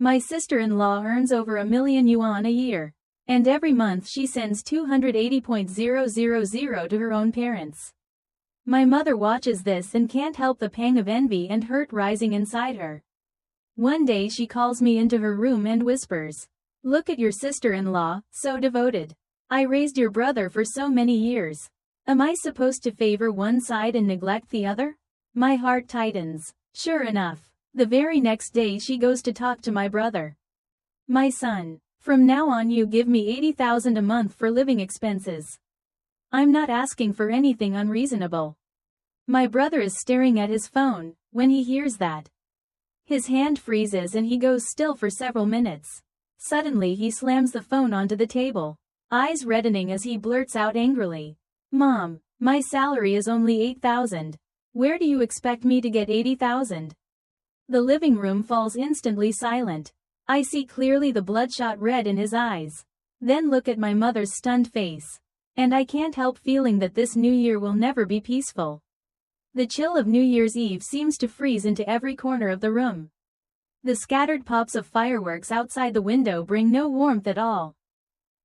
My sister-in-law earns over a million yuan a year. And every month she sends 280,000 to her own parents. My mother watches this and can't help the pang of envy and hurt rising inside her. One day she calls me into her room and whispers, "Look at your sister-in-law, so devoted. I raised your brother for so many years. Am I supposed to favor one side and neglect the other?" My heart tightens. Sure enough, the very next day she goes to talk to my brother. "My son, from now on you give me 80,000 a month for living expenses. I'm not asking for anything unreasonable." My brother is staring at his phone when he hears that. His hand freezes and he goes still for several minutes. Suddenly he slams the phone onto the table, eyes reddening as he blurts out angrily, "Mom, my salary is only 8,000. Where do you expect me to get 80,000? The living room falls instantly silent. I see clearly the bloodshot red in his eyes. Then look at my mother's stunned face. And I can't help feeling that this new year will never be peaceful. The chill of New Year's Eve seems to freeze into every corner of the room. The scattered pops of fireworks outside the window bring no warmth at all.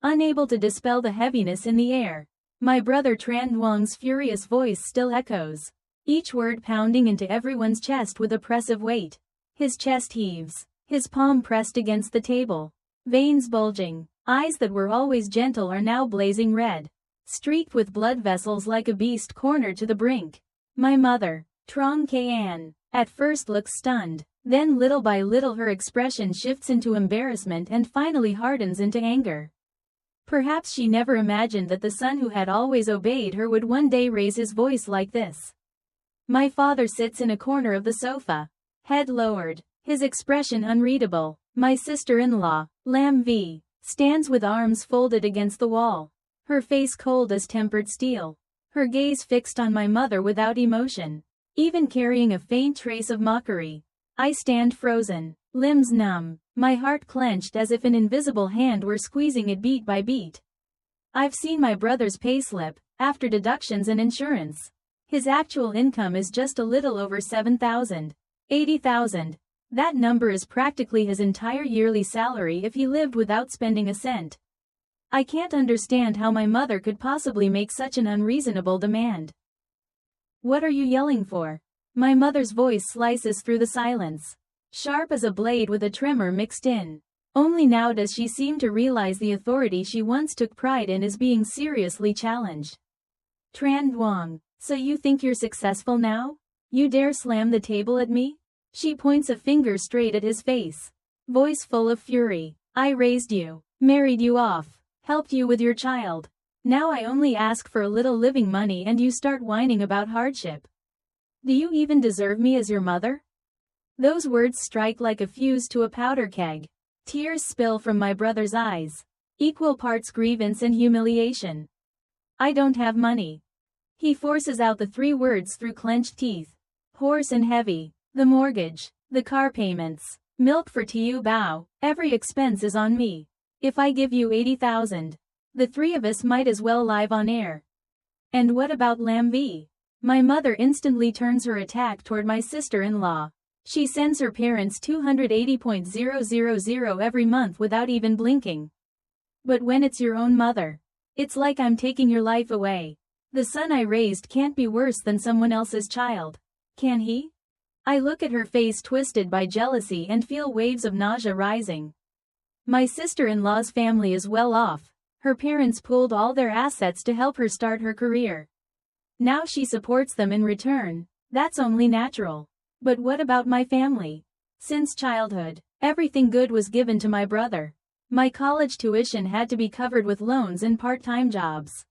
Unable to dispel the heaviness in the air, my brother Tran Duang's furious voice still echoes, each word pounding into everyone's chest with oppressive weight. His chest heaves, his palm pressed against the table, veins bulging, eyes that were always gentle are now blazing red, streaked with blood vessels like a beast cornered to the brink. My mother, Trong Kan, at first looks stunned, then little by little her expression shifts into embarrassment and finally hardens into anger. Perhaps she never imagined that the son who had always obeyed her would one day raise his voice like this. My father sits in a corner of the sofa, head lowered, his expression unreadable. My sister-in-law, Lam V, stands with arms folded against the wall, her face cold as tempered steel, her gaze fixed on my mother without emotion, even carrying a faint trace of mockery. I stand frozen, limbs numb, my heart clenched as if an invisible hand were squeezing it beat by beat. I've seen my brother's payslip, after deductions and insurance. His actual income is just a little over 7,000. 80,000. That number is practically his entire yearly salary if he lived without spending a cent. I can't understand how my mother could possibly make such an unreasonable demand. "What are you yelling for?" My mother's voice slices through the silence, sharp as a blade with a tremor mixed in. Only now does she seem to realize the authority she once took pride in is being seriously challenged. "Tran Duang, so you think you're successful now? You dare slam the table at me?" She points a finger straight at his face, voice full of fury. "I raised you, married you off, helped you with your child. Now I only ask for a little living money and you start whining about hardship. Do you even deserve me as your mother?" Those words strike like a fuse to a powder keg. Tears spill from my brother's eyes, equal parts grievance and humiliation. "I don't have money." He forces out the three words through clenched teeth, hoarse and heavy. "The mortgage, the car payments, milk for Tiu Bao, every expense is on me. If I give you 80,000, the three of us might as well live on air." "And what about Lam V?" My mother instantly turns her attack toward my sister-in-law. She sends her parents 280,000 every month without even blinking. "But when it's your own mother, it's like I'm taking your life away. The son I raised can't be worse than someone else's child, can he?" I look at her face twisted by jealousy and feel waves of nausea rising. My sister-in-law's family is well off. Her parents pooled all their assets to help her start her career. Now she supports them in return. That's only natural. But what about my family? Since childhood, everything good was given to my brother. My college tuition had to be covered with loans and part-time jobs.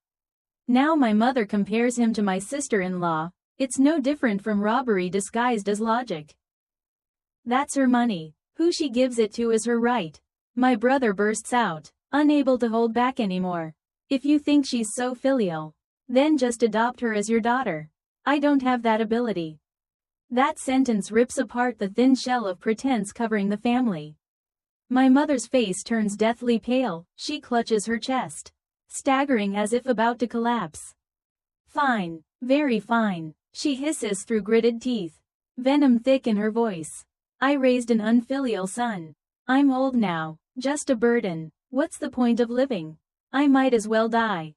Now my mother compares him to my sister-in-law. It's no different from robbery disguised as logic. That's her money. Who she gives it to is her right. My brother bursts out, unable to hold back anymore. "If you think she's so filial, then just adopt her as your daughter. I don't have that ability." That sentence rips apart the thin shell of pretense covering the family. My mother's face turns deathly pale, she clutches her chest, staggering as if about to collapse. "Fine, very fine," she hisses through gritted teeth, venom thick in her voice. "I raised an unfilial son. I'm old now, just a burden. What's the point of living? I might as well die.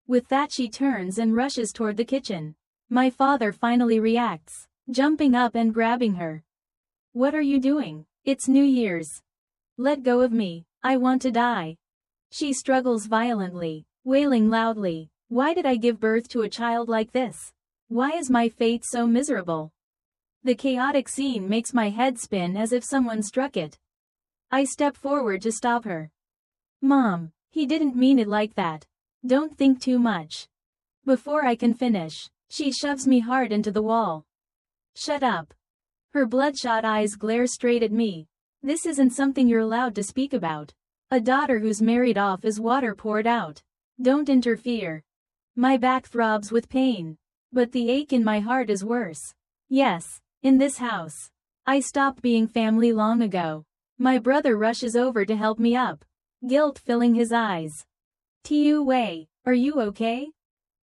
With that she turns and rushes toward the kitchen. My father finally reacts, jumping up and grabbing her. What are you doing? It's New Year's. Let go of me, I want to die. She struggles violently, wailing loudly. Why did I give birth to a child like this? Why is my fate so miserable? The chaotic scene makes my head spin as if someone struck it. I step forward to stop her. Mom, he didn't mean it like that. Don't think too much. Before I can finish, she shoves me hard into the wall. Shut up. Her bloodshot eyes glare straight at me. This isn't something you're allowed to speak about. A daughter who's married off is water poured out. Don't interfere. My back throbs with pain. But the ache in my heart is worse. Yes, in this house. I stopped being family long ago. My brother rushes over to help me up, guilt filling his eyes. Tiu Wei, are you okay?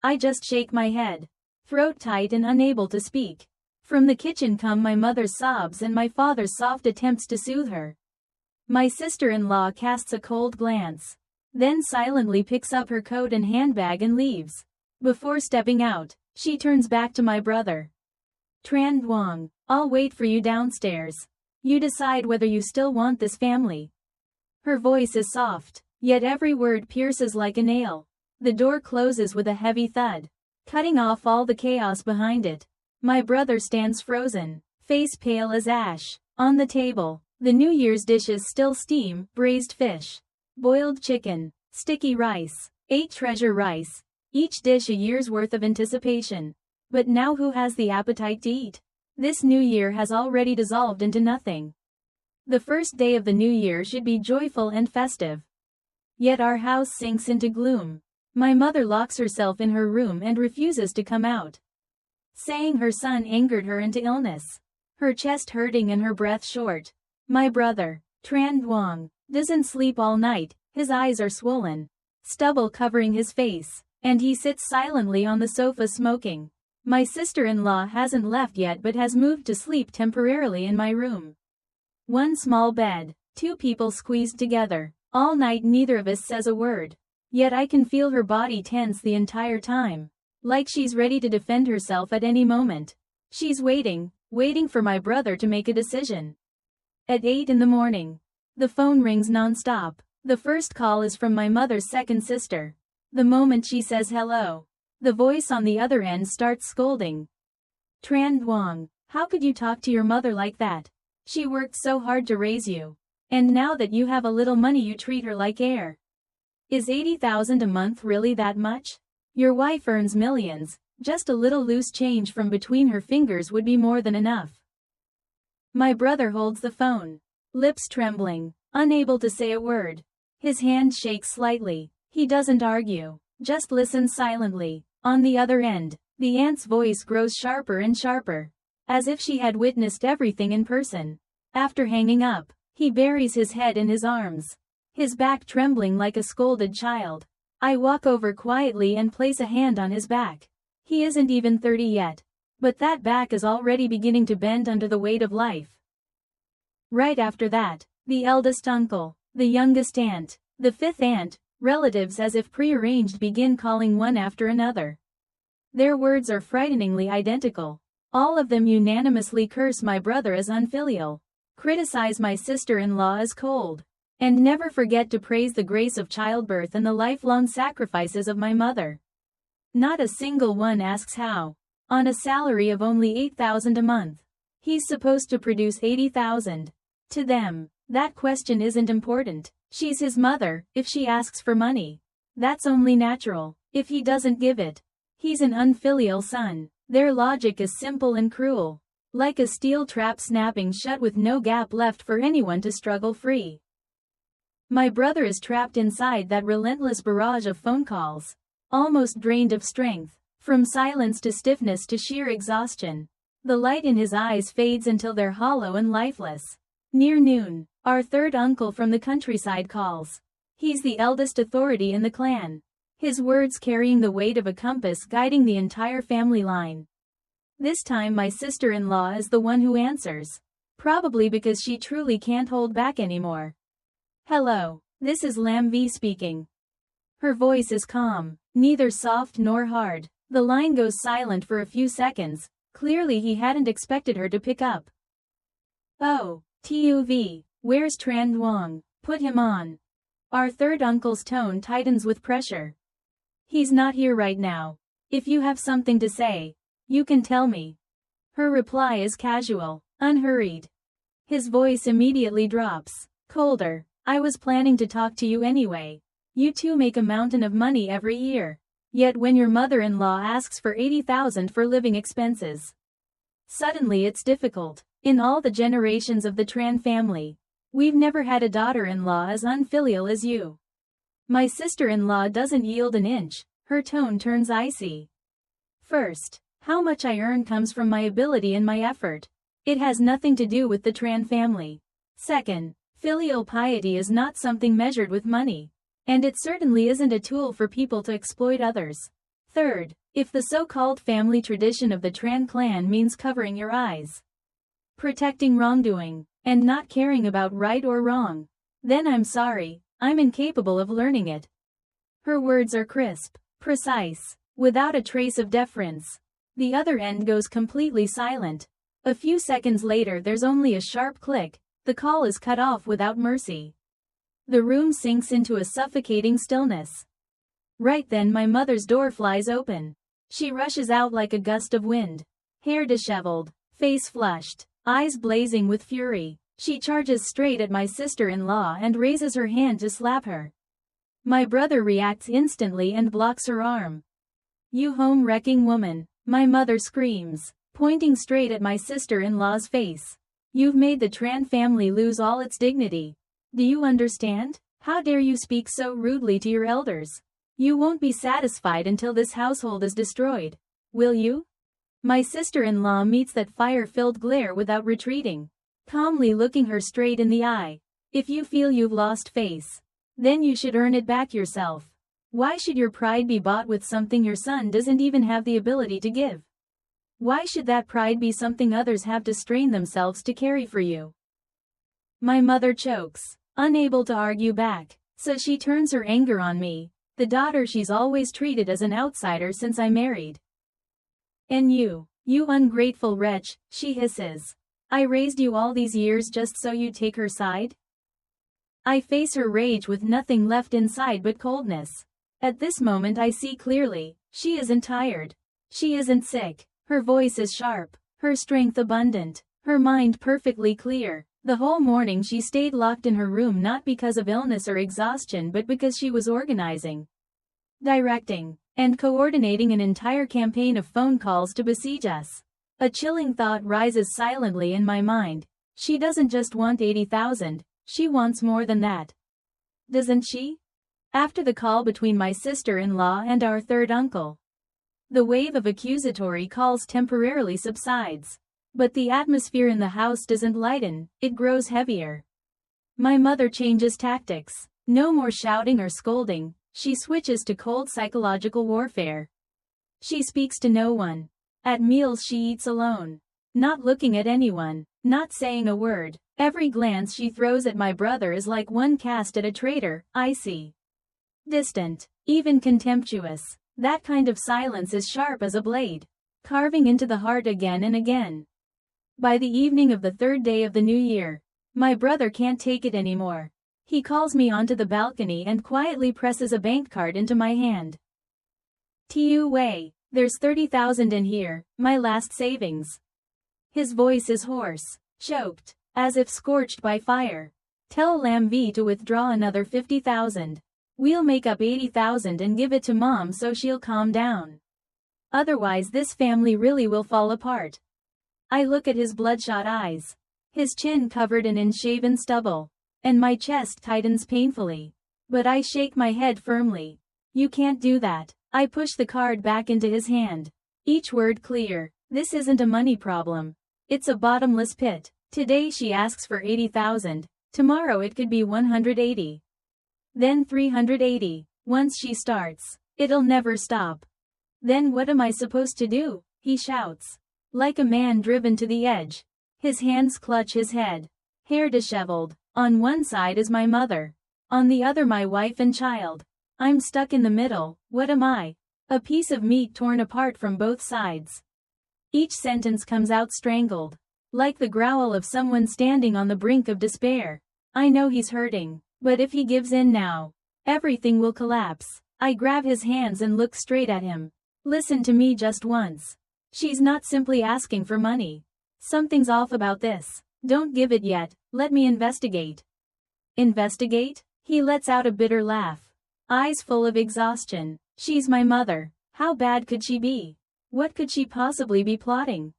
I just shake my head, throat tight and unable to speak. From the kitchen come my mother's sobs and my father's soft attempts to soothe her. My sister-in-law casts a cold glance, then silently picks up her coat and handbag and leaves. Before stepping out, she turns back to my brother. Tran Duong, I'll wait for you downstairs. You decide whether you still want this family. Her voice is soft, yet every word pierces like a nail. The door closes with a heavy thud, cutting off all the chaos behind it. My brother stands frozen, face pale as ash. On the table, the New Year's dishes still steam: braised fish, boiled chicken, sticky rice, 8 treasure rice, each dish a year's worth of anticipation. But now who has the appetite to eat? This new year has already dissolved into nothing. The first day of the new year should be joyful and festive. Yet our house sinks into gloom. My mother locks herself in her room and refuses to come out, saying her son angered her into illness. Her chest hurting and her breath short. My brother, Tran Duong, doesn't sleep all night. His eyes are swollen, stubble covering his face, and he sits silently on the sofa smoking. My sister-in-law hasn't left yet but has moved to sleep temporarily in my room. One small bed, 2 people squeezed together. All night neither of us says a word. Yet I can feel her body tense the entire time, like she's ready to defend herself at any moment. She's waiting for my brother to make a decision. At 8 in the morning, the phone rings non-stop. The first call is from my mother's second sister. The moment she says hello, the voice on the other end starts scolding. Tran Duong, how could you talk to your mother like that? She worked so hard to raise you. And now that you have a little money you treat her like air. Is 80,000 a month really that much? Your wife earns millions. Just a little loose change from between her fingers would be more than enough. My brother holds the phone, lips trembling, unable to say a word. His hand shakes slightly. He doesn't argue, just listens silently. On the other end, the aunt's voice grows sharper and sharper, as if she had witnessed everything in person. After hanging up, he buries his head in his arms, his back trembling like a scolded child. I walk over quietly and place a hand on his back. He isn't even 30 yet, but that back is already beginning to bend under the weight of life. Right after that, the eldest uncle, the youngest aunt, the 5th aunt, relatives as if prearranged begin calling one after another. Their words are frighteningly identical. All of them unanimously curse my brother as unfilial, criticize my sister-in-law as cold, and never forget to praise the grace of childbirth and the lifelong sacrifices of my mother. Not a single one asks how, on a salary of only 8,000 a month, he's supposed to produce 80,000. To them, that question isn't important. She's his mother. If she asks for money, that's only natural. If he doesn't give it, he's an unfilial son. Their logic is simple and cruel, like a steel trap snapping shut with no gap left for anyone to struggle free. My brother is trapped inside that relentless barrage of phone calls, almost drained of strength, from silence to stiffness to sheer exhaustion. The light in his eyes fades until they're hollow and lifeless. Near noon, our 3rd uncle from the countryside calls. He's the eldest authority in the clan, his words carrying the weight of a compass guiding the entire family line. This time my sister-in-law is the one who answers. Probably because she truly can't hold back anymore. Hello, this is Lam V speaking. Her voice is calm, neither soft nor hard. The line goes silent for a few seconds. Clearly he hadn't expected her to pick up. Oh, TUV, where's Tran Duong? Put him on. Our third uncle's tone tightens with pressure. He's not here right now. If you have something to say, you can tell me. Her reply is casual, unhurried. His voice immediately drops. Colder. I was planning to talk to you anyway. You two make a mountain of money every year. Yet when your mother-in-law asks for 80,000 for living expenses, suddenly it's difficult. In all the generations of the Tran family, we've never had a daughter-in-law as unfilial as you. My sister-in-law doesn't yield an inch. Her tone turns icy. First, how much I earn comes from my ability and my effort. It has nothing to do with the Tran family. Second, filial piety is not something measured with money. And it certainly isn't a tool for people to exploit others. Third, if the so-called family tradition of the Tran clan means covering your eyes, protecting wrongdoing, and not caring about right or wrong, then I'm sorry, I'm incapable of learning it. Her words are crisp, precise, without a trace of deference. The other end goes completely silent. A few seconds later there's only a sharp click. The call is cut off without mercy. The room sinks into a suffocating stillness. Right then my mother's door flies open. She rushes out like a gust of wind. Hair disheveled, face flushed, eyes blazing with fury. She charges straight at my sister-in-law and raises her hand to slap her. My brother reacts instantly and blocks her arm. You home-wrecking woman, my mother screams, pointing straight at my sister-in-law's face. You've made the Tran family lose all its dignity. Do you understand? How dare you speak so rudely to your elders? You won't be satisfied until this household is destroyed. Will you? My sister-in-law meets that fire-filled glare without retreating, calmly looking her straight in the eye. If you feel you've lost face, then you should earn it back yourself. Why should your pride be bought with something your son doesn't even have the ability to give? Why should that pride be something others have to strain themselves to carry for you? My mother chokes, unable to argue back, so she turns her anger on me, the daughter she's always treated as an outsider since I married. And you ungrateful wretch, she hisses. I raised you all these years just so you'd take her side? I face her rage with nothing left inside but coldness. At this moment I see clearly, she isn't tired. She isn't sick. Her voice is sharp, her strength abundant, her mind perfectly clear. The whole morning she stayed locked in her room not because of illness or exhaustion but because she was organizing, directing, and coordinating an entire campaign of phone calls to besiege us. A chilling thought rises silently in my mind. She doesn't just want 80,000, she wants more than that. Doesn't she? After the call between my sister-in-law and our third uncle, the wave of accusatory calls temporarily subsides. But the atmosphere in the house doesn't lighten, it grows heavier. My mother changes tactics. No more shouting or scolding, she switches to cold psychological warfare. She speaks to no one. At meals she eats alone, not looking at anyone, not saying a word. Every glance she throws at my brother is like one cast at a traitor, icy, distant, even contemptuous. That kind of silence is sharp as a blade, carving into the heart again and again. By the evening of the third day of the new year, my brother can't take it anymore. He calls me onto the balcony and quietly presses a bank card into my hand. Tu Wei, there's 30,000 in here, my last savings. His voice is hoarse, choked, as if scorched by fire. Tell Lam V to withdraw another 50,000. We'll make up 80,000 and give it to Mom so she'll calm down. Otherwise this family really will fall apart. I look at his bloodshot eyes, his chin covered in unshaven stubble, and my chest tightens painfully. But I shake my head firmly. You can't do that. I push the card back into his hand, each word clear. This isn't a money problem. It's a bottomless pit. Today she asks for 80,000. Tomorrow it could be 180. Then 380. Once she starts, it'll never stop. Then what am I supposed to do? He shouts, like a man driven to the edge. His hands clutch his head. Hair disheveled. On one side is my mother. On the other my wife and child. I'm stuck in the middle. What am I? A piece of meat torn apart from both sides. Each sentence comes out strangled. Like the growl of someone standing on the brink of despair. I know he's hurting, but if he gives in now, everything will collapse. I grab his hands and look straight at him. Listen to me just once. She's not simply asking for money. Something's off about this. Don't give it yet, let me investigate. Investigate? He lets out a bitter laugh. Eyes full of exhaustion. She's my mother. How bad could she be? What could she possibly be plotting?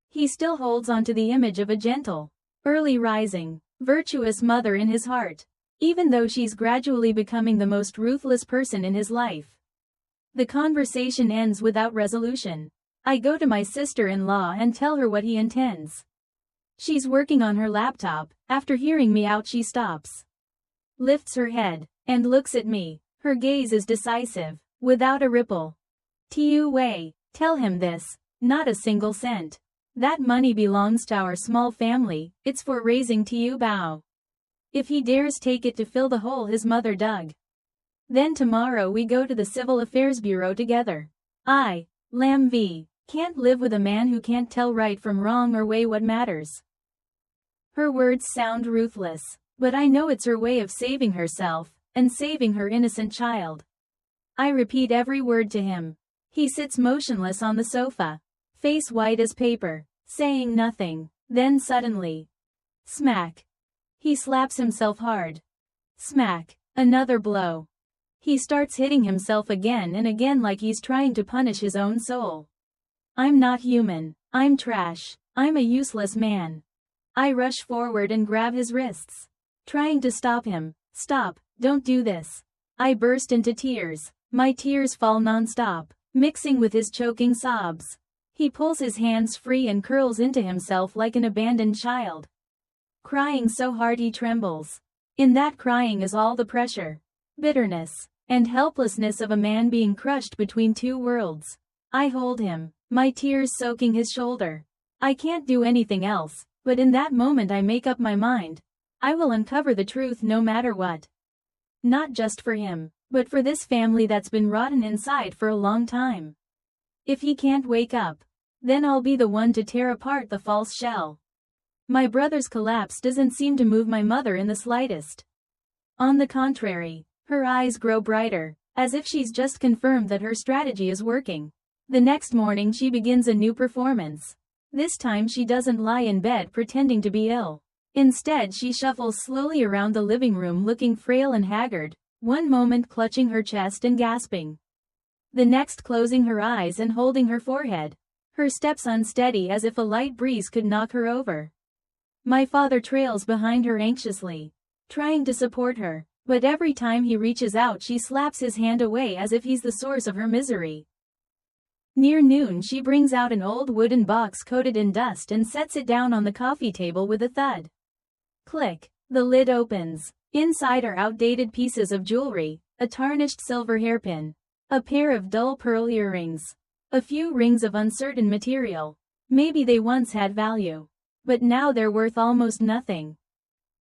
He still holds on to the image of a gentle, early rising, virtuous mother in his heart, even though she's gradually becoming the most ruthless person in his life. The conversation ends without resolution. I go to my sister-in-law and tell her what he intends. She's working on her laptop. After hearing me out, she stops, lifts her head, and looks at me. Her gaze is decisive, without a ripple. Tiu Wei, tell him this, not a single cent. That money belongs to our small family, it's for raising Tiu Bao. If he dares take it to fill the hole his mother dug. Then tomorrow we go to the Civil Affairs Bureau together. I, Lam V, can't live with a man who can't tell right from wrong or weigh what matters. Her words sound ruthless, but I know it's her way of saving herself, and saving her innocent child. I repeat every word to him. He sits motionless on the sofa, face white as paper, saying nothing. Then suddenly, smack. He slaps himself hard. Smack. Another blow. He starts hitting himself again and again like he's trying to punish his own soul. I'm not human. I'm trash. I'm a useless man. I rush forward and grab his wrists, trying to stop him. Stop, don't do this. I burst into tears. My tears fall non-stop, mixing with his choking sobs. He pulls his hands free and curls into himself like an abandoned child, crying so hard he trembles. In that crying is all the pressure, bitterness, and helplessness of a man being crushed between two worlds. I hold him, my tears soaking his shoulder. I can't do anything else, but in that moment I make up my mind. I will uncover the truth no matter what. Not just for him, but for this family that's been rotten inside for a long time. If he can't wake up, then I'll be the one to tear apart the false shell. My brother's collapse doesn't seem to move my mother in the slightest. On the contrary, her eyes grow brighter, as if she's just confirmed that her strategy is working. The next morning she begins a new performance. This time she doesn't lie in bed pretending to be ill. Instead she shuffles slowly around the living room looking frail and haggard, one moment clutching her chest and gasping, the next closing her eyes and holding her forehead. Her steps unsteady as if a light breeze could knock her over. My father trails behind her anxiously, trying to support her, but every time he reaches out she slaps his hand away as if he's the source of her misery. Near noon she brings out an old wooden box coated in dust and sets it down on the coffee table with a thud. Click. The lid opens. Inside are outdated pieces of jewelry, a tarnished silver hairpin, a pair of dull pearl earrings, a few rings of uncertain material. Maybe they once had value, but now they're worth almost nothing.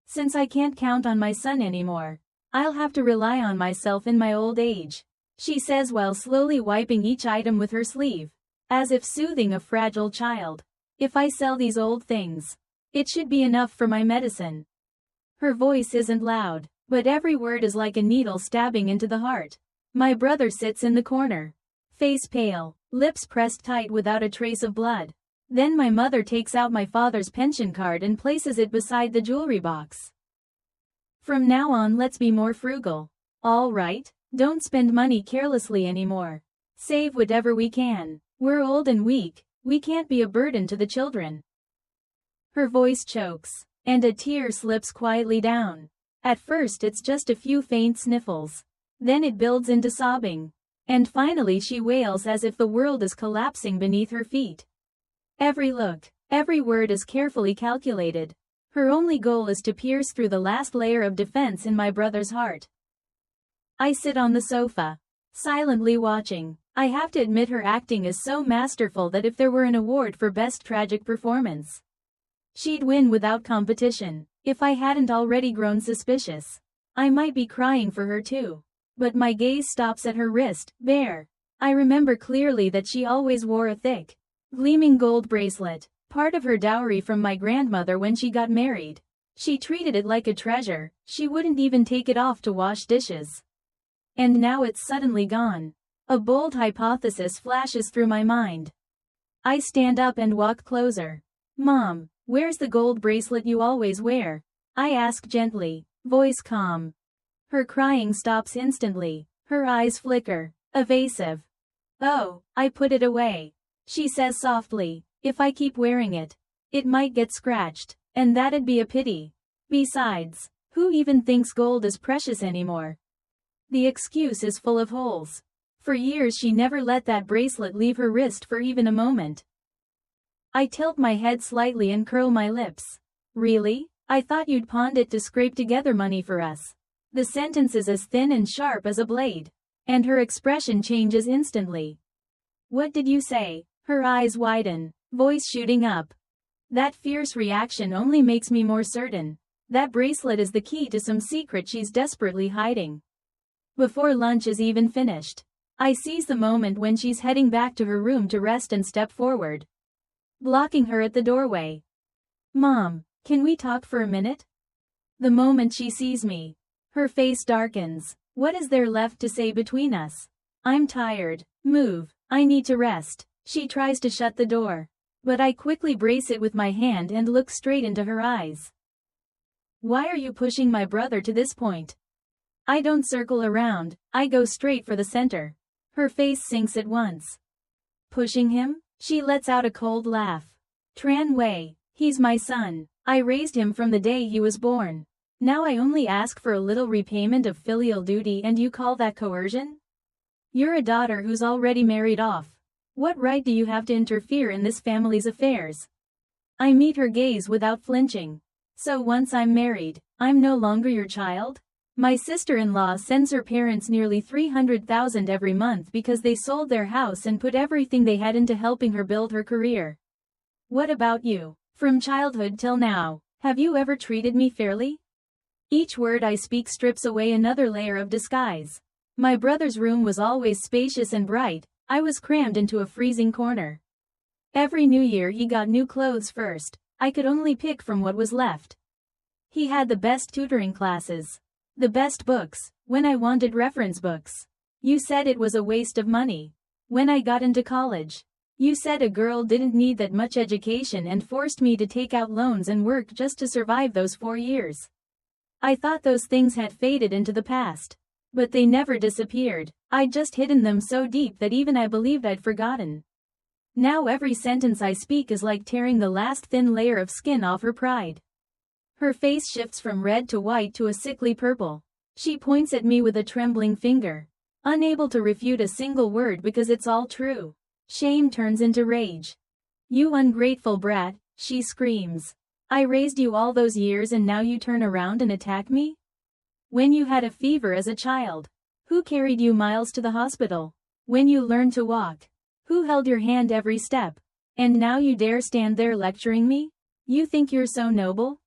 Since I can't count on my son anymore, I'll have to rely on myself in my old age, she says while slowly wiping each item with her sleeve, as if soothing a fragile child. If I sell these old things, it should be enough for my medicine. Her voice isn't loud, but every word is like a needle stabbing into the heart. My brother sits in the corner, face pale, lips pressed tight without a trace of blood. Then my mother takes out my father's pension card and places it beside the jewelry box. From now on let's be more frugal. All right? Don't spend money carelessly anymore. Save whatever we can. We're old and weak, we can't be a burden to the children. Her voice chokes, and a tear slips quietly down. At first it's just a few faint sniffles. Then it builds into sobbing. And finally she wails as if the world is collapsing beneath her feet. Every look, every word is carefully calculated. Her only goal is to pierce through the last layer of defense in my brother's heart. I sit on the sofa, silently watching. I have to admit her acting is so masterful that if there were an award for best tragic performance, She'd win without competition. If I hadn't already grown suspicious, I might be crying for her too. But my gaze stops at her wrist, bare. I remember clearly that she always wore a thick, gleaming gold bracelet, part of her dowry from my grandmother when she got married. She treated it like a treasure, she wouldn't even take it off to wash dishes. And now it's suddenly gone. A bold hypothesis flashes through my mind. I stand up and walk closer. Mom, where's the gold bracelet you always wear? I ask gently, voice calm. Her crying stops instantly, her eyes flicker, evasive. Oh, I put it away. She says softly, if I keep wearing it, it might get scratched, and that'd be a pity. Besides, who even thinks gold is precious anymore? The excuse is full of holes. For years she never let that bracelet leave her wrist for even a moment. I tilt my head slightly and curl my lips. Really? I thought you'd pawned it to scrape together money for us. The sentence is as thin and sharp as a blade. And her expression changes instantly. What did you say? Her eyes widen, voice shooting up. That fierce reaction only makes me more certain. That bracelet is the key to some secret she's desperately hiding. Before lunch is even finished, I seize the moment when she's heading back to her room to rest and step forward, blocking her at the doorway. Mom, can we talk for a minute? The moment she sees me, her face darkens. What is there left to say between us? I'm tired. Move. I need to rest. She tries to shut the door, but I quickly brace it with my hand and look straight into her eyes. Why are you pushing my brother to this point? I don't circle around, I go straight for the center. Her face sinks at once. Pushing him? She lets out a cold laugh. Tran Wei, he's my son. I raised him from the day he was born. Now I only ask for a little repayment of filial duty and you call that coercion? You're a daughter who's already married off. What right do you have to interfere in this family's affairs? I meet her gaze without flinching. So once I'm married, I'm no longer your child? My sister-in-law sends her parents nearly $300,000 every month because they sold their house and put everything they had into helping her build her career. What about you? From childhood till now, have you ever treated me fairly? Each word I speak strips away another layer of disguise. My brother's room was always spacious and bright, I was crammed into a freezing corner. Every New Year he got new clothes first, I could only pick from what was left. He had the best tutoring classes. The best books, when I wanted reference books. You said it was a waste of money. When I got into college, you said a girl didn't need that much education and forced me to take out loans and work just to survive those 4 years. I thought those things had faded into the past. But they never disappeared, I'd just hidden them so deep that even I believed I'd forgotten. Now every sentence I speak is like tearing the last thin layer of skin off her pride. Her face shifts from red to white to a sickly purple. She points at me with a trembling finger, unable to refute a single word because it's all true. Shame turns into rage. You ungrateful brat, she screams. I raised you all those years and now you turn around and attack me? When you had a fever as a child, who carried you miles to the hospital? When you learned to walk, who held your hand every step? And now you dare stand there lecturing me? You think you're so noble?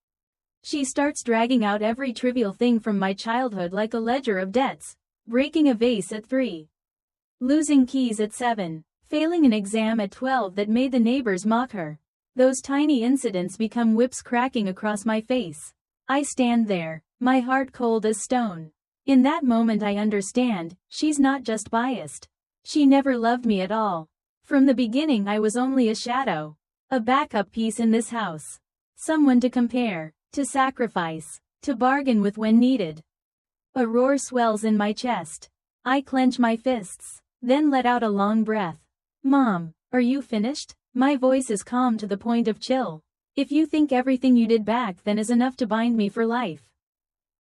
She starts dragging out every trivial thing from my childhood like a ledger of debts. Breaking a vase at 3. Losing keys at 7. Failing an exam at 12 that made the neighbors mock her. Those tiny incidents become whips cracking across my face. I stand there, my heart cold as stone. In that moment I understand, she's not just biased. She never loved me at all. From the beginning I was only a shadow. A backup piece in this house. Someone to compare, to sacrifice, to bargain with when needed. A roar swells in my chest. I clench my fists, then let out a long breath. Mom, are you finished? My voice is calm to the point of chill. If you think everything you did back then is enough to bind me for life,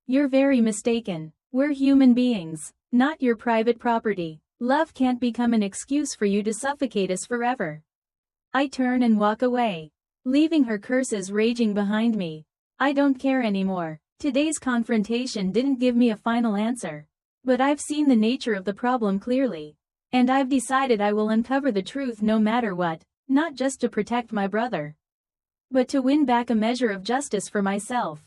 you're very mistaken. We're human beings, not your private property. Love can't become an excuse for you to suffocate us forever. I turn and walk away, leaving her curses raging behind me. I don't care anymore. Today's confrontation didn't give me a final answer. But I've seen the nature of the problem clearly. And I've decided I will uncover the truth no matter what, not just to protect my brother. but to win back a measure of justice for myself.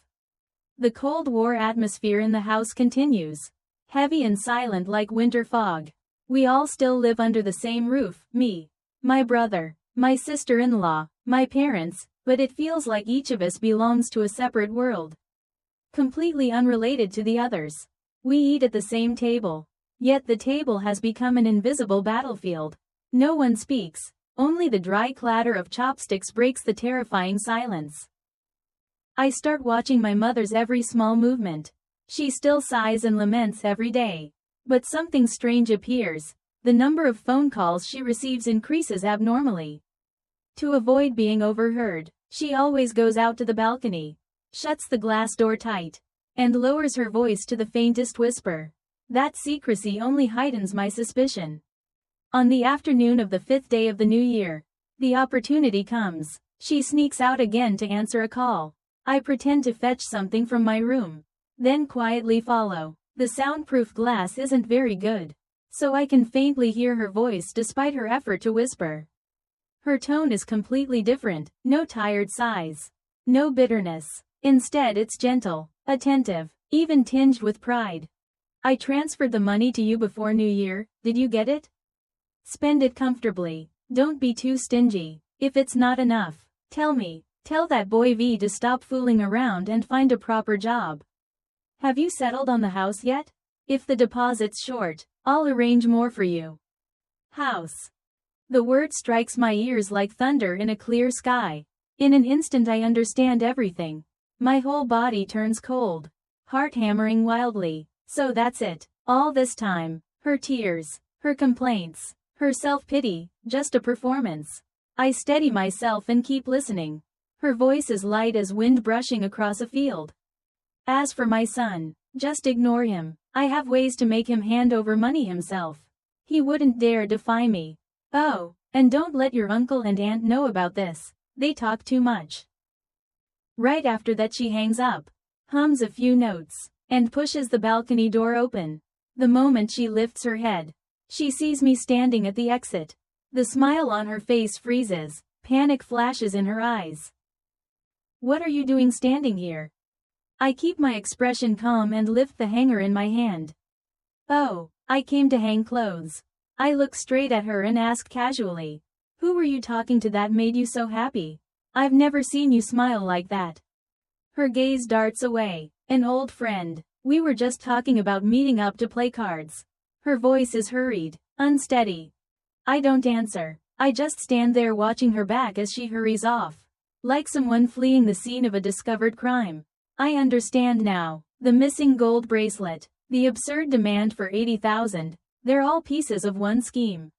The Cold War atmosphere in the house continues. Heavy and silent like winter fog. We all still live under the same roof, me, my brother, my sister-in-law, my parents, but it feels like each of us belongs to a separate world. Completely unrelated to the others. We eat at the same table. Yet the table has become an invisible battlefield. No one speaks, only the dry clatter of chopsticks breaks the terrifying silence. I start watching my mother's every small movement. She still sighs and laments every day. But something strange appears. The number of phone calls she receives increases abnormally. To avoid being overheard, she always goes out to the balcony, shuts the glass door tight, and lowers her voice to the faintest whisper. That secrecy only heightens my suspicion. On the afternoon of the 5th day of the new year, the opportunity comes. She sneaks out again to answer a call. I pretend to fetch something from my room, then quietly follow. The soundproof glass isn't very good, so I can faintly hear her voice despite her effort to whisper. Her tone is completely different, no tired sighs, no bitterness. Instead it's gentle, attentive, even tinged with pride. I transferred the money to you before New Year, did you get it? Spend it comfortably, don't be too stingy. If it's not enough, tell me. Tell that boy V to stop fooling around and find a proper job. Have you settled on the house yet? If the deposit's short, I'll arrange more for you. House. The word strikes my ears like thunder in a clear sky. In an instant I understand everything. My whole body turns cold, heart hammering wildly. So that's it. All this time, her tears, her complaints, her self-pity, just a performance. I steady myself and keep listening. Her voice is light as wind brushing across a field. As for my son, just ignore him. I have ways to make him hand over money himself. He wouldn't dare defy me. Oh, and don't let your uncle and aunt know about this. They talk too much. Right after that she hangs up, hums a few notes, and pushes the balcony door open. The moment she lifts her head, she sees me standing at the exit. The smile on her face freezes, panic flashes in her eyes. What are you doing standing here? I keep my expression calm and lift the hanger in my hand. Oh, I came to hang clothes. I look straight at her and ask casually. Who were you talking to that made you so happy? I've never seen you smile like that. Her gaze darts away. An old friend. We were just talking about meeting up to play cards. Her voice is hurried, unsteady. I don't answer. I just stand there watching her back as she hurries off. Like someone fleeing the scene of a discovered crime. I understand now. The missing gold bracelet. The absurd demand for 80,000. They're all pieces of one scheme.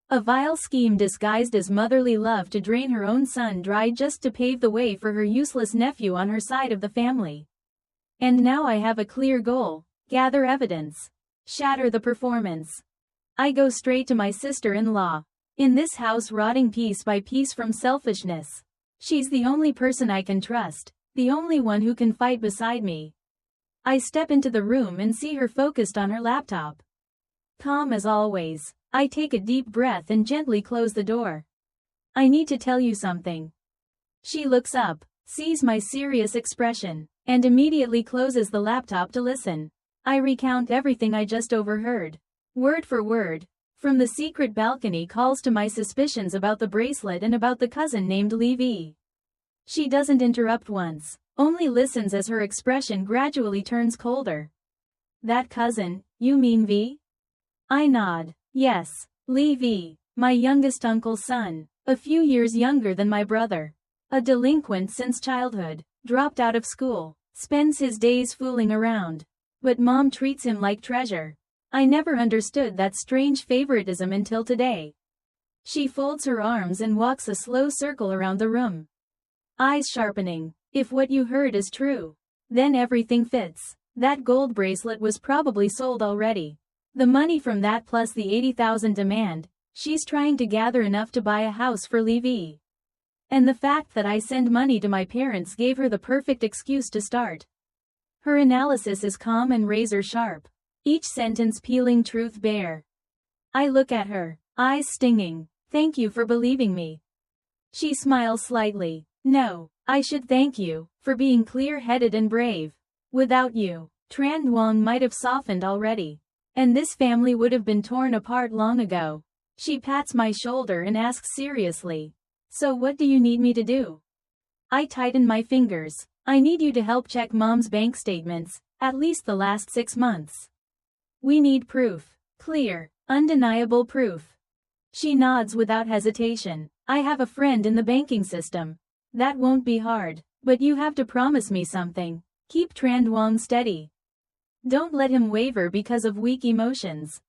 A vile scheme disguised as motherly love to drain her own son dry just to pave the way for her useless nephew on her side of the family. And now I have a clear goal. Gather evidence. Shatter the performance. I go straight to my sister-in-law. In this house rotting piece by piece from selfishness. She's the only person I can trust. The only one who can fight beside me. I step into the room and see her focused on her laptop. Calm as always, I take a deep breath and gently close the door. I need to tell you something. She looks up, sees my serious expression, and immediately closes the laptop to listen. I recount everything I just overheard. Word for word. From the secret balcony calls to my suspicions about the bracelet and about the cousin named Levy. She doesn't interrupt once, only listens as her expression gradually turns colder. That cousin, you mean V? I nod. Yes, Levy, my youngest uncle's son, a few years younger than my brother. A delinquent since childhood, dropped out of school, spends his days fooling around. But mom treats him like treasure. I never understood that strange favoritism until today. She folds her arms and walks a slow circle around the room. Eyes sharpening. If what you heard is true, then everything fits. That gold bracelet was probably sold already. The money from that plus the 80,000 demand, she's trying to gather enough to buy a house for Levy. And the fact that I send money to my parents gave her the perfect excuse to start. Her analysis is calm and razor sharp. Each sentence peeling truth bare. I look at her, eyes stinging. Thank you for believing me. She smiles slightly. No, I should thank you for being clear-headed and brave. Without you, Tran Duong might have softened already. And this family would have been torn apart long ago. She pats my shoulder and asks seriously. So what do you need me to do? I tighten my fingers. I need you to help check Mom's bank statements, at least the last 6 months. We need proof. Clear, undeniable proof. She nods without hesitation. I have a friend in the banking system. That won't be hard, but you have to promise me something. Keep Tran Duong steady. Don't let him waver because of weak emotions.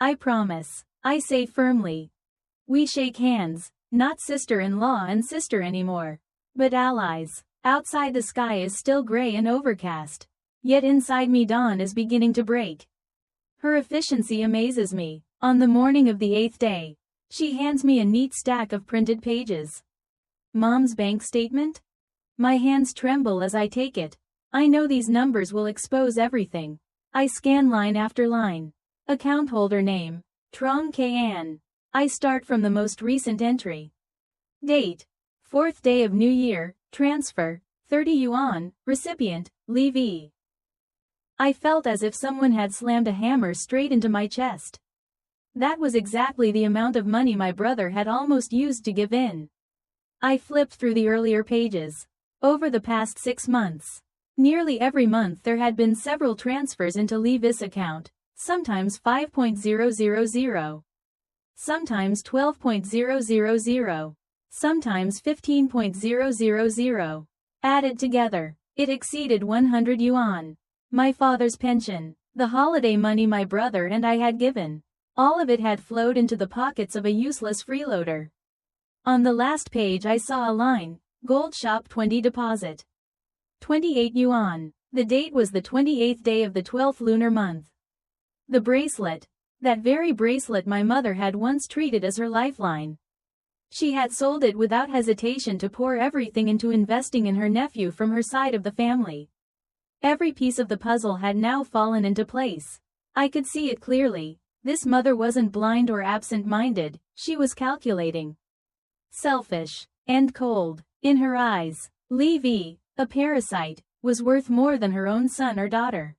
I promise, I say firmly. We shake hands, not sister-in-law and sister anymore, but allies. Outside the sky is still gray and overcast. Yet inside me dawn is beginning to break. Her efficiency amazes me. On the morning of the 8th day, she hands me a neat stack of printed pages. Mom's bank statement? My hands tremble as I take it. I know these numbers will expose everything. I scan line after line. Account holder name, Trong Kan. I start from the most recent entry. Date, 4th day of New Year, transfer, 30 yuan, recipient, Li V. I felt as if someone had slammed a hammer straight into my chest. That was exactly the amount of money my brother had almost used to give in. I flipped through the earlier pages. Over the past 6 months, nearly every month there had been several transfers into Li V's account, sometimes 5.000, sometimes 12.000, sometimes 15.000. Added together, it exceeded 100 yuan. My father's pension, the holiday money my brother and I had given, all of it had flowed into the pockets of a useless freeloader. On the last page I saw a line, Gold Shop 20 deposit. 28 yuan. The date was the 28th day of the 12th lunar month. The bracelet. That very bracelet my mother had once treated as her lifeline. She had sold it without hesitation to pour everything into investing in her nephew from her side of the family. Every piece of the puzzle had now fallen into place. I could see it clearly. This mother wasn't blind or absent-minded, she was calculating. Selfish and cold. In her eyes, Li V, a parasite, was worth more than her own son or daughter.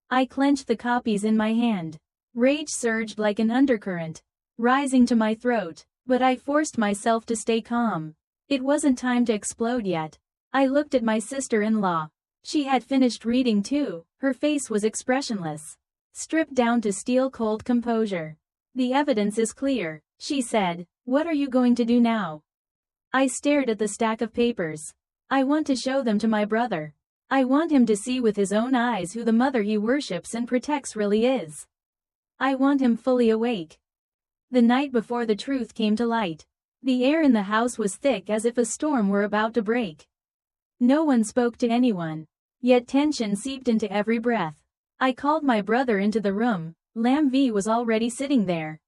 I clenched the copies in my hand. Rage surged like an undercurrent, rising to my throat, but I forced myself to stay calm. It wasn't time to explode yet. I looked at my sister-in-law. She had finished reading too, her face was expressionless, stripped down to steel-cold composure. The evidence is clear, she said. What are you going to do now? I stared at the stack of papers. I want to show them to my brother. I want him to see with his own eyes who the mother he worships and protects really is. I want him fully awake. The night before the truth came to light, the air in the house was thick as if a storm were about to break. No one spoke to anyone, yet tension seeped into every breath. I called my brother into the room. Lam V was already sitting there.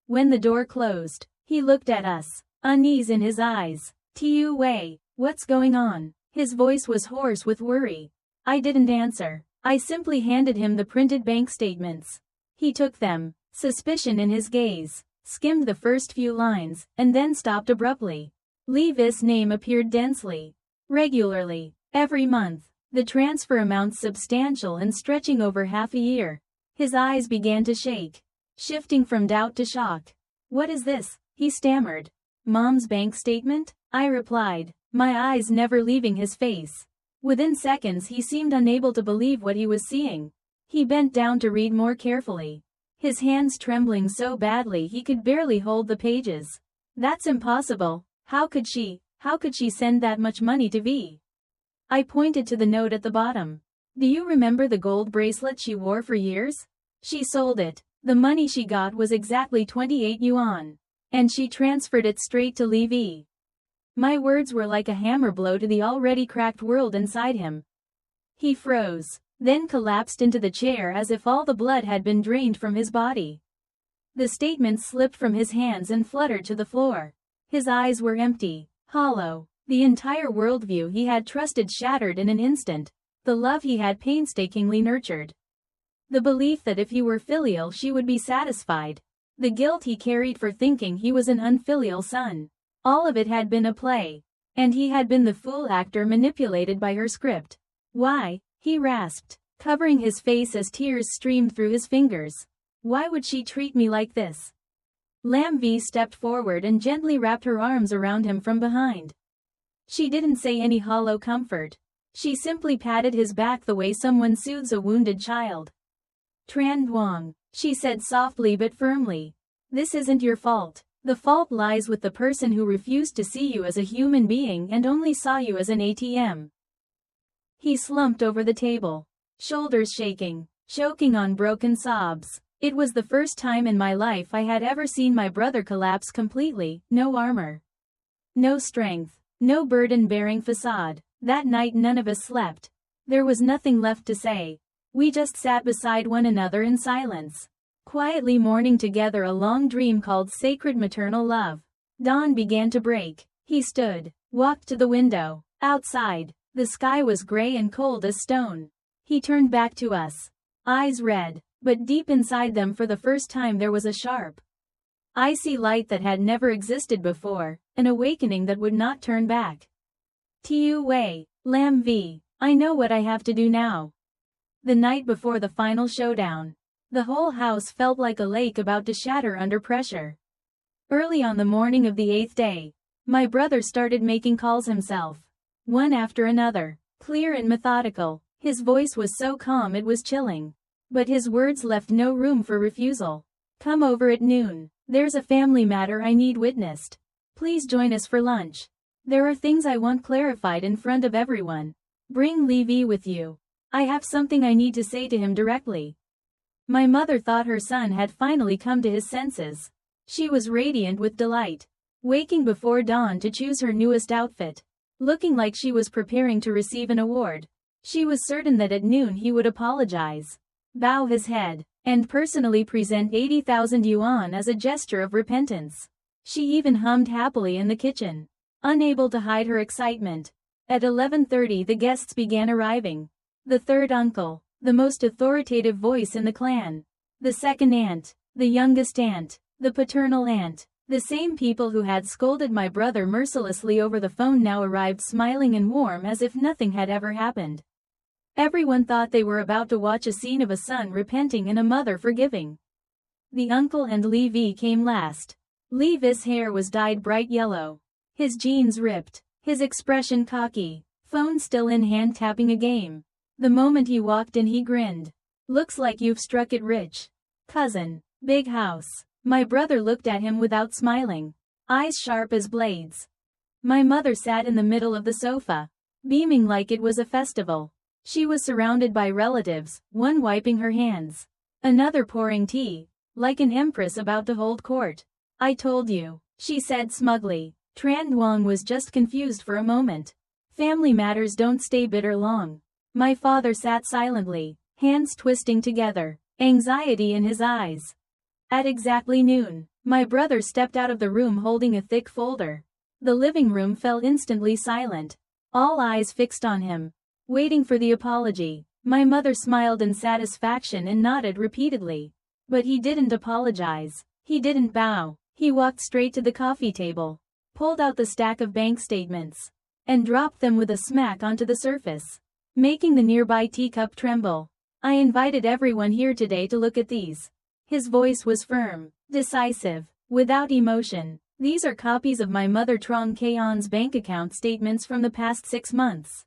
When the door closed, he looked at us, unease in his eyes. Tiu Wei, what's going on? His voice was hoarse with worry. I didn't answer. I simply handed him the printed bank statements. He took them, suspicion in his gaze, skimmed the first few lines, and then stopped abruptly. Li V's name appeared densely, regularly, every month, the transfer amounts substantial and stretching over half a year. His eyes began to shake, shifting from doubt to shock. What is this? He stammered. Mom's bank statement? I replied, my eyes never leaving his face. Within seconds he seemed unable to believe what he was seeing. He bent down to read more carefully, his hands trembling so badly he could barely hold the pages. That's impossible. How could she send that much money to V? I pointed to the note at the bottom. Do you remember the gold bracelet she wore for years? She sold it. The money she got was exactly 28 yuan. And she transferred it straight to Li V. My words were like a hammer blow to the already cracked world inside him. He froze, then collapsed into the chair as if all the blood had been drained from his body. The statement slipped from his hands and fluttered to the floor. His eyes were empty, hollow. The entire worldview he had trusted shattered in an instant. The love he had painstakingly nurtured. The belief that if he were filial she would be satisfied. The guilt he carried for thinking he was an unfilial son. All of it had been a play. And he had been the fool actor manipulated by her script. Why? He rasped, covering his face as tears streamed through his fingers. Why would she treat me like this? Lam V stepped forward and gently wrapped her arms around him from behind. She didn't say any hollow comfort. She simply patted his back the way someone soothes a wounded child. Tran Duong, she said softly but firmly. This isn't your fault. The fault lies with the person who refused to see you as a human being and only saw you as an ATM. He slumped over the table, shoulders shaking, choking on broken sobs. It was the first time in my life I had ever seen my brother collapse completely, no armor, no strength, no burden-bearing facade. That night none of us slept. There was nothing left to say. We just sat beside one another in silence, quietly mourning together a long dream called sacred maternal love. Dawn began to break. He stood, walked to the window. Outside, the sky was gray and cold as stone. He turned back to us, eyes red, but deep inside them for the first time there was a sharp, icy light that had never existed before, an awakening that would not turn back. Tiu Wei, Lam V, I know what I have to do now. The night before the final showdown, the whole house felt like a lake about to shatter under pressure. Early on the morning of the 8th day, my brother started making calls himself, one after another, clear and methodical. His voice was so calm it was chilling. But his words left no room for refusal. Come over at noon. There's a family matter I need witnessed. Please join us for lunch. There are things I want clarified in front of everyone. Bring Levy with you. I have something I need to say to him directly. My mother thought her son had finally come to his senses. She was radiant with delight, waking before dawn to choose her newest outfit, looking like she was preparing to receive an award. She was certain that at noon he would apologize, bow his head, and personally present 80,000 yuan as a gesture of repentance. She even hummed happily in the kitchen, unable to hide her excitement. At 11:30 the guests began arriving. The third uncle, the most authoritative voice in the clan, the second aunt, the youngest aunt, the paternal aunt, the same people who had scolded my brother mercilessly over the phone now arrived smiling and warm as if nothing had ever happened. Everyone thought they were about to watch a scene of a son repenting and a mother forgiving. The uncle and Levi came last. Levi's hair was dyed bright yellow, his jeans ripped, his expression cocky, phone still in hand tapping a game. The moment he walked in he grinned. Looks like you've struck it rich, cousin. Big house. My brother looked at him without smiling, eyes sharp as blades. My mother sat in the middle of the sofa, beaming like it was a festival. She was surrounded by relatives, one wiping her hands, another pouring tea, like an empress about to hold court. I told you, she said smugly. Tran Duong was just confused for a moment. Family matters don't stay bitter long. My father sat silently, hands twisting together, anxiety in his eyes. At exactly noon, my brother stepped out of the room holding a thick folder. The living room fell instantly silent, all eyes fixed on him, waiting for the apology. My mother smiled in satisfaction and nodded repeatedly. But he didn't apologize. He didn't bow. He walked straight to the coffee table, pulled out the stack of bank statements, and dropped them with a smack onto the surface, making the nearby teacup tremble. I invited everyone here today to look at these. His voice was firm, decisive, without emotion. These are copies of my mother Trong Kaon's bank account statements from the past 6 months.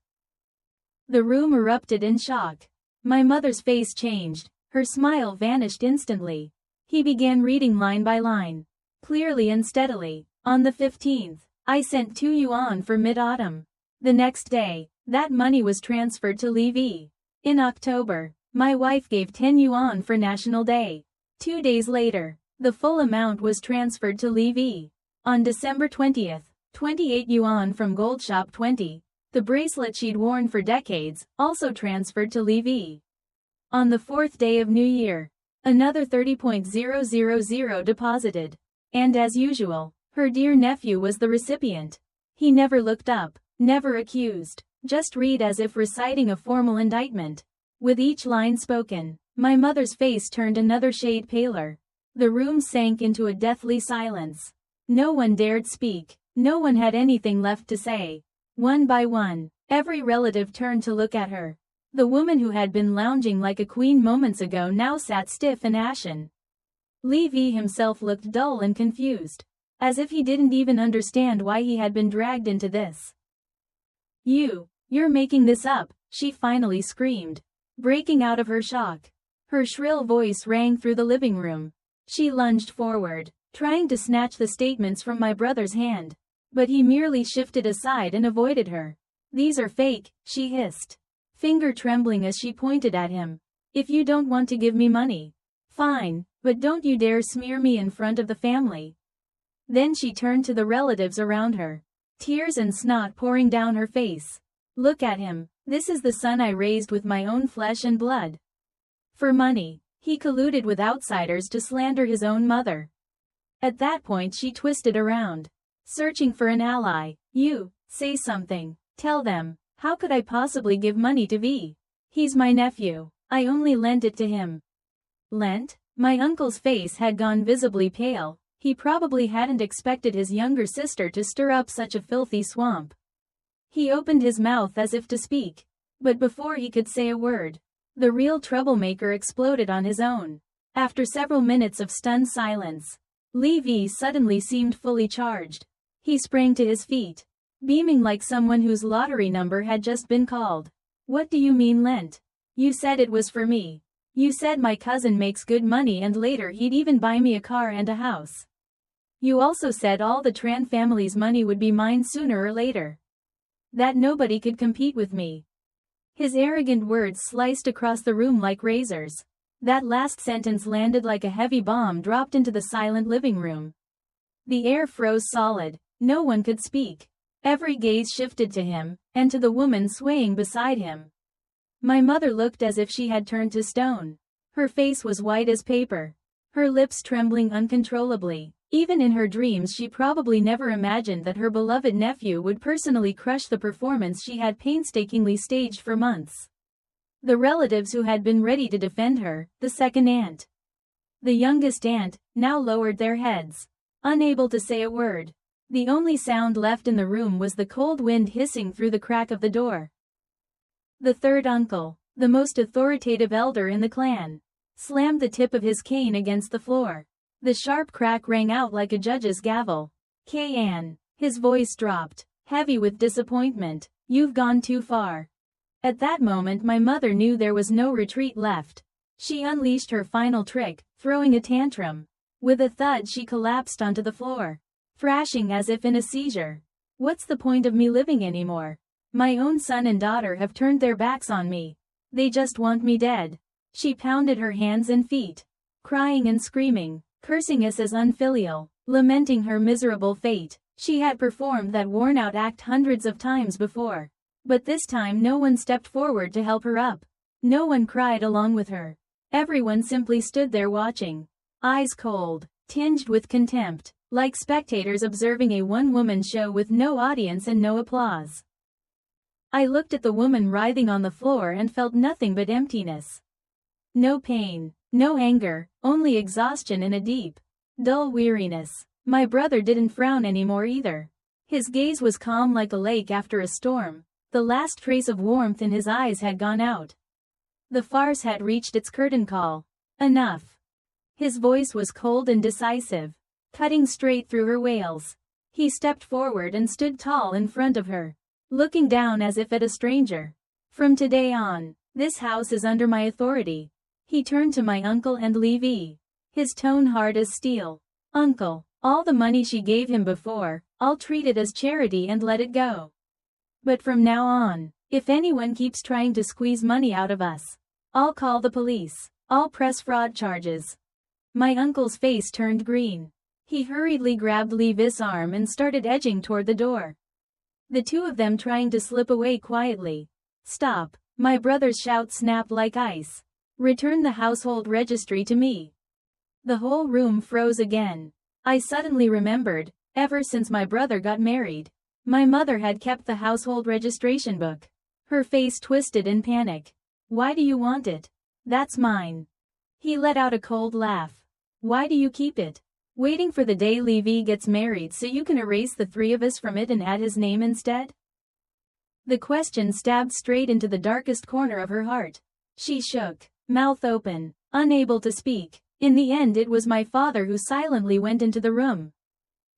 The room erupted in shock. My mother's face changed, her smile vanished instantly. He began reading line by line, clearly and steadily. On the 15th, I sent 2 yuan for mid-autumn. The next day, that money was transferred to Levi. In October, my wife gave 10 yuan for National Day. 2 days later, the full amount was transferred to Levi. On December 20th, 28 yuan from Gold Shop 20. The bracelet she'd worn for decades, also transferred to Levi. On the 4th day of New Year, another 30,000 deposited. And as usual, her dear nephew was the recipient. He never looked up, never accused, just read as if reciting a formal indictment. With each line spoken, my mother's face turned another shade paler. The room sank into a deathly silence. No one dared speak, No one had anything left to say. One by one, every relative turned to look at her. The woman who had been lounging like a queen moments ago now sat stiff and ashen. Levi himself looked dull and confused, as if he didn't even understand why he had been dragged into this. You're making this up, she finally screamed, breaking out of her shock. Her shrill voice rang through the living room. She lunged forward, trying to snatch the statements from my brother's hand. But he merely shifted aside and avoided her. These are fake, she hissed, finger trembling as she pointed at him. If you don't want to give me money, fine, but don't you dare smear me in front of the family. Then she turned to the relatives around her, tears and snot pouring down her face. Look at him, this is the son I raised with my own flesh and blood. For money, he colluded with outsiders to slander his own mother. At that point she twisted around, searching for an ally. You, say something, tell them, how could I possibly give money to V? He's my nephew, I only lent it to him. Lent? My uncle's face had gone visibly pale, he probably hadn't expected his younger sister to stir up such a filthy swamp. He opened his mouth as if to speak, but before he could say a word, the real troublemaker exploded on his own. After several minutes of stunned silence, Levi suddenly seemed fully charged. He sprang to his feet, beaming like someone whose lottery number had just been called. What do you mean lent? You said it was for me. You said my cousin makes good money and later he'd even buy me a car and a house. You also said all the Tran family's money would be mine sooner or later. That nobody could compete with me. His arrogant words sliced across the room like razors. That last sentence landed like a heavy bomb dropped into the silent living room. The air froze solid, no one could speak. Every gaze shifted to him, and to the woman swaying beside him. My mother looked as if she had turned to stone. Her face was white as paper, her lips trembling uncontrollably. Even in her dreams she probably never imagined that her beloved nephew would personally crush the performance she had painstakingly staged for months. The relatives who had been ready to defend her, the second aunt, the youngest aunt, now lowered their heads, unable to say a word. The only sound left in the room was the cold wind hissing through the crack of the door. The third uncle, the most authoritative elder in the clan, slammed the tip of his cane against the floor. The sharp crack rang out like a judge's gavel. K.N. His voice dropped, heavy with disappointment. You've gone too far. At that moment my mother knew there was no retreat left. She unleashed her final trick, throwing a tantrum. With a thud she collapsed onto the floor, thrashing as if in a seizure. What's the point of me living anymore? My own son and daughter have turned their backs on me. They just want me dead. She pounded her hands and feet, crying and screaming, cursing us as unfilial, lamenting her miserable fate. She had performed that worn-out act hundreds of times before. But this time no one stepped forward to help her up. No one cried along with her. Everyone simply stood there watching, eyes cold, tinged with contempt, like spectators observing a one-woman show with no audience and no applause. I looked at the woman writhing on the floor and felt nothing but emptiness. No pain, no anger, only exhaustion and a deep, dull weariness. My brother didn't frown anymore either. His gaze was calm like a lake after a storm. The last trace of warmth in his eyes had gone out. The farce had reached its curtain call. Enough. His voice was cold and decisive, cutting straight through her wails. He stepped forward and stood tall in front of her, looking down as if at a stranger. From today on, this house is under my authority. He turned to my uncle and Levi, his tone hard as steel. Uncle, all the money she gave him before, I'll treat it as charity and let it go. But from now on, if anyone keeps trying to squeeze money out of us, I'll call the police. I'll press fraud charges. My uncle's face turned green. He hurriedly grabbed Levi's arm and started edging toward the door, the two of them trying to slip away quietly. Stop, my brother's shout snapped like ice. Return the household registry to me. The whole room froze again. I suddenly remembered, ever since my brother got married, my mother had kept the household registration book. Her face twisted in panic. Why do you want it? That's mine. He let out a cold laugh. Why do you keep it? Waiting for the day Levi gets married so you can erase the three of us from it and add his name instead? The question stabbed straight into the darkest corner of her heart. She shook, mouth open, unable to speak. In the end it was my father who silently went into the room,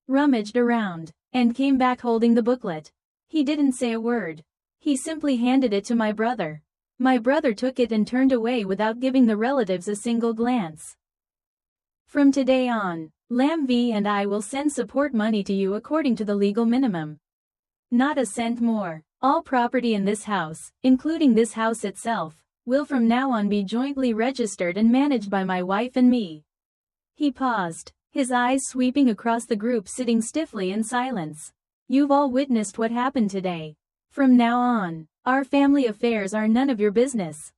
rummaged around, and came back holding the booklet. He didn't say a word. He simply handed it to my brother. My brother took it and turned away without giving the relatives a single glance. From today on, Lam V and I will send support money to you according to the legal minimum. Not a cent more. All property in this house, including this house itself, will from now on be jointly registered and managed by my wife and me. He paused, his eyes sweeping across the group sitting stiffly in silence. You've all witnessed what happened today. From now on, our family affairs are none of your business.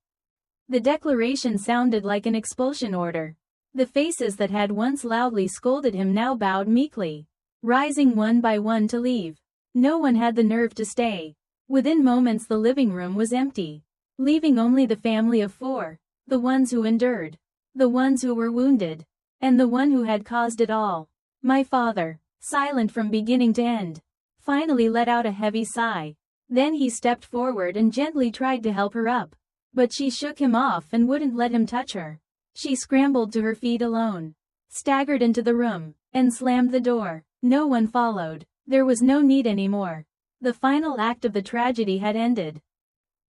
The declaration sounded like an expulsion order. The faces that had once loudly scolded him now bowed meekly, rising one by one to leave. No one had the nerve to stay. Within moments the living room was empty, leaving only the family of four, the ones who endured, the ones who were wounded, and the one who had caused it all. My father, silent from beginning to end, finally let out a heavy sigh. Then he stepped forward and gently tried to help her up, but she shook him off and wouldn't let him touch her. She scrambled to her feet alone, staggered into the room, and slammed the door. No one followed. There was no need anymore. The final act of the tragedy had ended.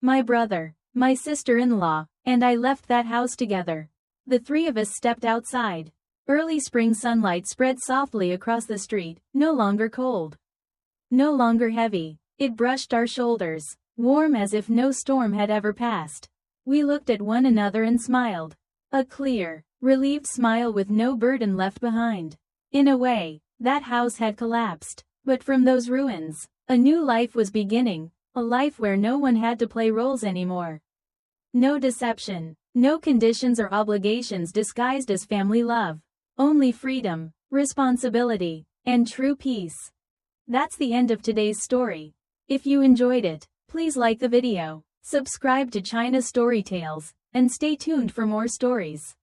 My brother, my sister-in-law, and I left that house together. The three of us stepped outside. Early spring sunlight spread softly across the street, no longer cold, no longer heavy. It brushed our shoulders, warm as if no storm had ever passed. We looked at one another and smiled. A clear, relieved smile with no burden left behind. In a way, that house had collapsed. But from those ruins, a new life was beginning, a life where no one had to play roles anymore. No deception, no conditions or obligations disguised as family love. Only freedom, responsibility, and true peace. That's the end of today's story. If you enjoyed it, please like the video, subscribe to China Story Tales, and stay tuned for more stories.